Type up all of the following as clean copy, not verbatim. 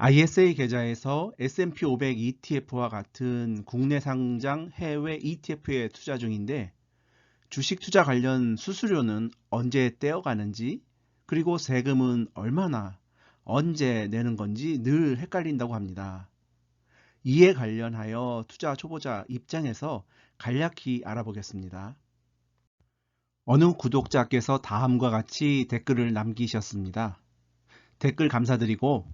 ISA 계좌에서 S&P 500 ETF와 같은 국내 상장 해외 ETF에 투자 중인데 주식 투자 관련 수수료는 언제 떼어가는지 그리고 세금은 얼마나 언제 내는 건지 늘 헷갈린다고 합니다. 이에 관련하여 투자 초보자 입장에서 간략히 알아보겠습니다. 어느 구독자께서 다음과 같이 댓글을 남기셨습니다. 댓글 감사드리고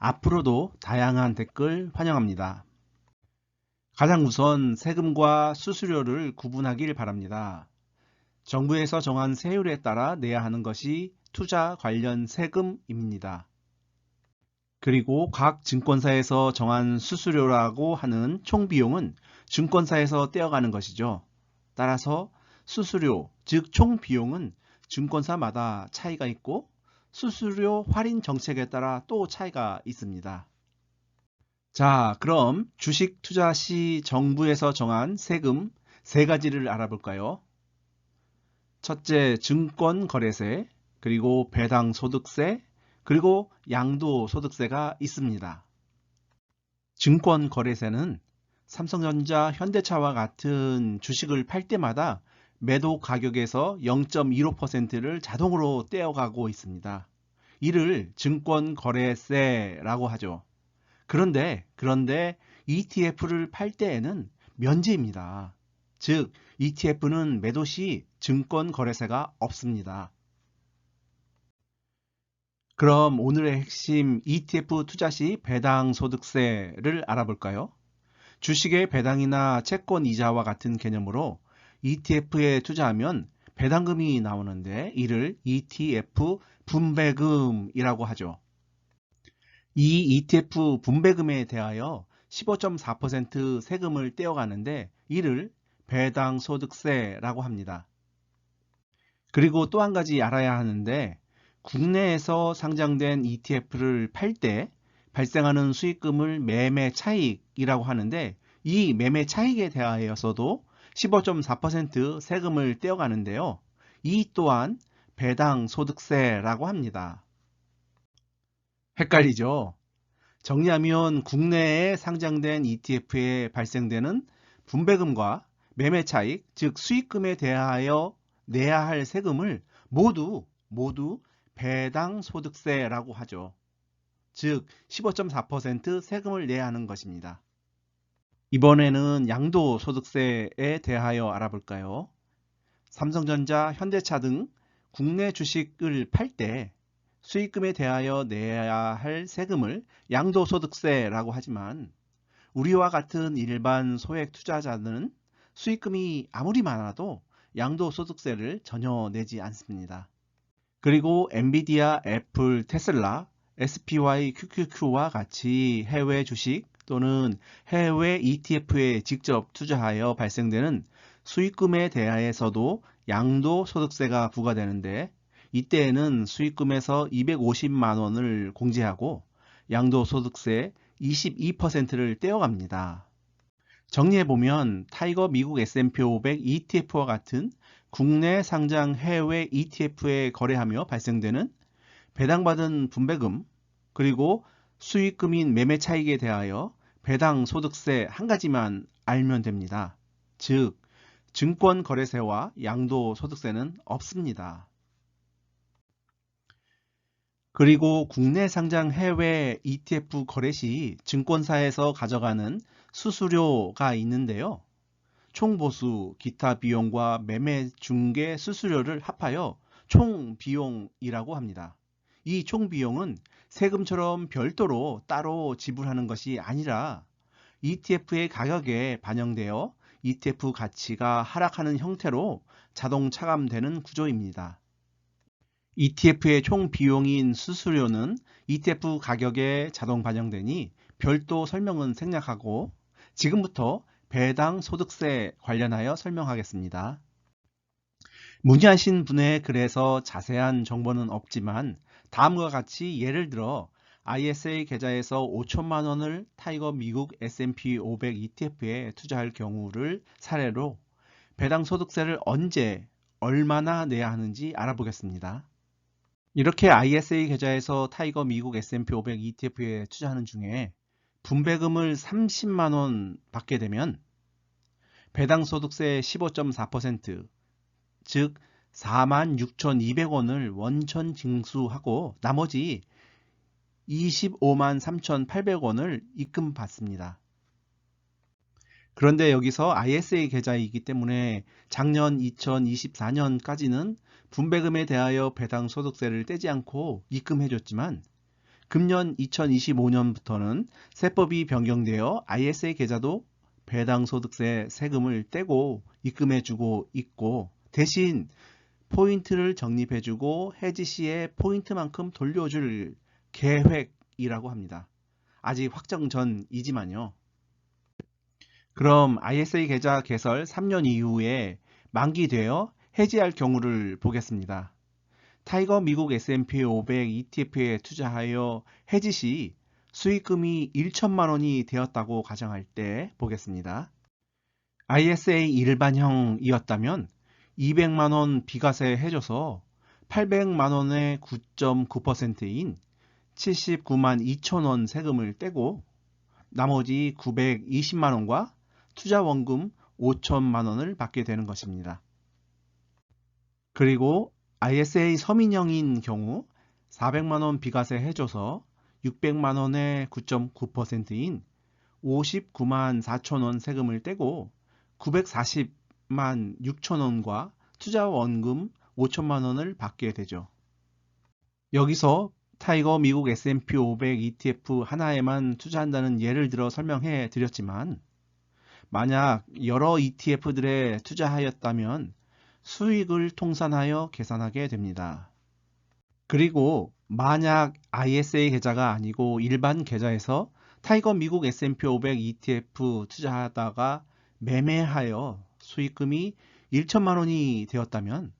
앞으로도 다양한 댓글 환영합니다. 가장 우선 세금과 수수료를 구분하길 바랍니다. 정부에서 정한 세율에 따라 내야 하는 것이 투자 관련 세금입니다. 그리고 각 증권사에서 정한 수수료라고 하는 총 비용은 증권사에서 떼어가는 것이죠. 따라서 수수료, 즉 총 비용은 증권사마다 차이가 있고 수수료 할인 정책에 따라 또 차이가 있습니다. 자, 그럼 주식 투자 시 정부에서 정한 세금 세 가지를 알아볼까요? 첫째, 증권거래세, 그리고 배당소득세, 그리고 양도소득세가 있습니다. 증권거래세는 삼성전자, 현대차와 같은 주식을 팔 때마다 매도 가격에서 0.15%를 자동으로 떼어가고 있습니다. 이를 증권거래세라고 하죠. 그런데 ETF를 팔 때에는 면제입니다. 즉 ETF는 매도 시 증권거래세가 없습니다. 그럼 오늘의 핵심 ETF 투자 시 배당소득세를 알아볼까요? 주식의 배당이나 채권 이자와 같은 개념으로 ETF에 투자하면 배당금이 나오는데 이를 ETF 분배금이라고 하죠. 이 ETF 분배금에 대하여 15.4% 세금을 떼어가는데 이를 배당소득세라고 합니다. 그리고 또 한 가지 알아야 하는데 국내에서 상장된 ETF를 팔 때 발생하는 수익금을 매매 차익이라고 하는데 이 매매 차익에 대하여서도 15.4% 세금을 떼어가는데요. 이 또한 배당소득세라고 합니다. 헷갈리죠? 정리하면 국내에 상장된 ETF에 발생되는 분배금과 매매 차익, 즉 수익금에 대하여 내야 할 세금을 모두 배당소득세라고 하죠. 즉 15.4% 세금을 내야 하는 것입니다. 이번에는 양도소득세에 대하여 알아볼까요? 삼성전자, 현대차 등 국내 주식을 팔 때 수익금에 대하여 내야 할 세금을 양도소득세라고 하지만 우리와 같은 일반 소액 투자자는 수익금이 아무리 많아도 양도소득세를 전혀 내지 않습니다. 그리고 엔비디아, 애플, 테슬라, SPY, QQQ와 같이 해외 주식 또는 해외 ETF에 직접 투자하여 발생되는 수익금에 대하여서도 양도소득세가 부과되는데 이때에는 수익금에서 250만 원을 공제하고 양도소득세 22%를 떼어갑니다. 정리해보면 타이거 미국 S&P 500 ETF와 같은 국내 상장 해외 ETF에 거래하며 발생되는 배당받은 분배금 그리고 수익금인 매매 차익에 대하여 배당소득세 한 가지만 알면 됩니다. 즉 증권거래세와 양도소득세는 없습니다. 그리고 국내 상장 해외 ETF 거래 시 증권사에서 가져가는 수수료가 있는데요. 총보수, 기타 비용과 매매 중개 수수료를 합하여 총비용이라고 합니다. 이 총비용은 세금처럼 별도로 따로 지불하는 것이 아니라 ETF의 가격에 반영되어 ETF 가치가 하락하는 형태로 자동 차감되는 구조입니다. ETF의 총 비용인 수수료는 ETF 가격에 자동 반영되니 별도 설명은 생략하고 지금부터 배당 소득세 관련하여 설명하겠습니다. 문의하신 분의 글에서 자세한 정보는 없지만 다음과 같이 예를 들어 ISA 계좌에서 5천만 원을 타이거 미국 S&P 500 ETF에 투자할 경우를 사례로 배당 소득세를 언제 얼마나 내야 하는지 알아보겠습니다. 이렇게 ISA 계좌에서 타이거 미국 S&P 500 ETF에 투자하는 중에 분배금을 30만 원 받게 되면 배당 소득세 15.4%, 즉 46,200원을 원천 징수하고 나머지 25만 3,800원을 입금 받습니다. 그런데 여기서 ISA 계좌이기 때문에 작년 2024년까지는 분배금에 대하여 배당 소득세를 떼지 않고 입금해줬지만 금년 2025년부터는 세법이 변경되어 ISA 계좌도 배당 소득세 세금을 떼고 입금해주고 있고 대신 포인트를 적립해주고 해지 시에 포인트만큼 돌려줄 계획이라고 합니다. 아직 확정 전이지만요. 그럼 ISA 계좌 개설 3년 이후에 만기되어 해지할 경우를 보겠습니다. 타이거 미국 S&P 500 ETF에 투자하여 해지 시 수익금이 1천만 원이 되었다고 가정할 때 보겠습니다. ISA 일반형이었다면 200만 원 비과세 해줘서 800만 원의 9.9%인 79만 2천 원 세금을 떼고 나머지 920만 원과 투자 원금 5천만 원을 받게 되는 것입니다. 그리고 ISA 서민형인 경우 400만 원 비과세 해줘서 600만 원의 9.9%인 59만 4천 원 세금을 떼고 940만 6천 원과 투자 원금 5천만 원을 받게 되죠. 여기서 타이거 미국 S&P 500 ETF 하나에만 투자한다는 예를 들어 설명해 드렸지만 만약 여러 ETF들에 투자하였다면 수익을 통산하여 계산하게 됩니다. 그리고 만약 ISA 계좌가 아니고 일반 계좌에서 타이거 미국 S&P 500 ETF 투자하다가 매매하여 수익금이 1천만 원이 되었다면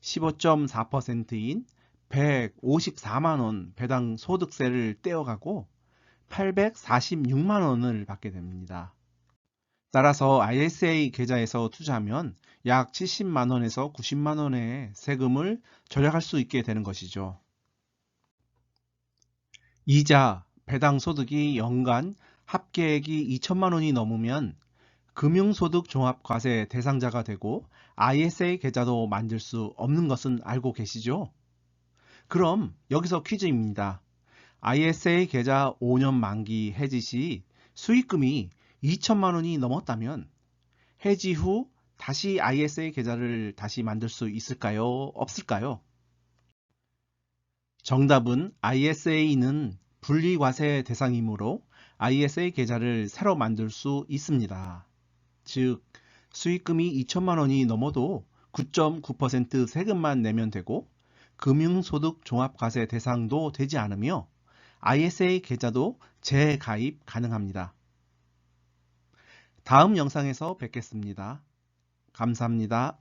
15.4%인 154만 원 배당 소득세를 떼어가고 846만 원을 받게 됩니다. 따라서 ISA 계좌에서 투자하면 약 70만 원에서 90만 원의 세금을 절약할 수 있게 되는 것이죠. 이자, 배당 소득이 연간 합계액이 2천만 원이 넘으면 금융소득 종합과세 대상자가 되고 ISA 계좌도 만들 수 없는 것은 알고 계시죠? 그럼 여기서 퀴즈입니다. ISA 계좌 5년 만기 해지 시 수익금이 2천만 원이 넘었다면 해지 후 다시 ISA 계좌를 다시 만들 수 있을까요? 없을까요? 정답은 ISA는 분리과세 대상이므로 ISA 계좌를 새로 만들 수 있습니다. 즉, 수익금이 2천만 원이 넘어도 9.9% 세금만 내면 되고 금융소득 종합과세 대상도 되지 않으며 ISA 계좌도 재가입 가능합니다. 다음 영상에서 뵙겠습니다. 감사합니다.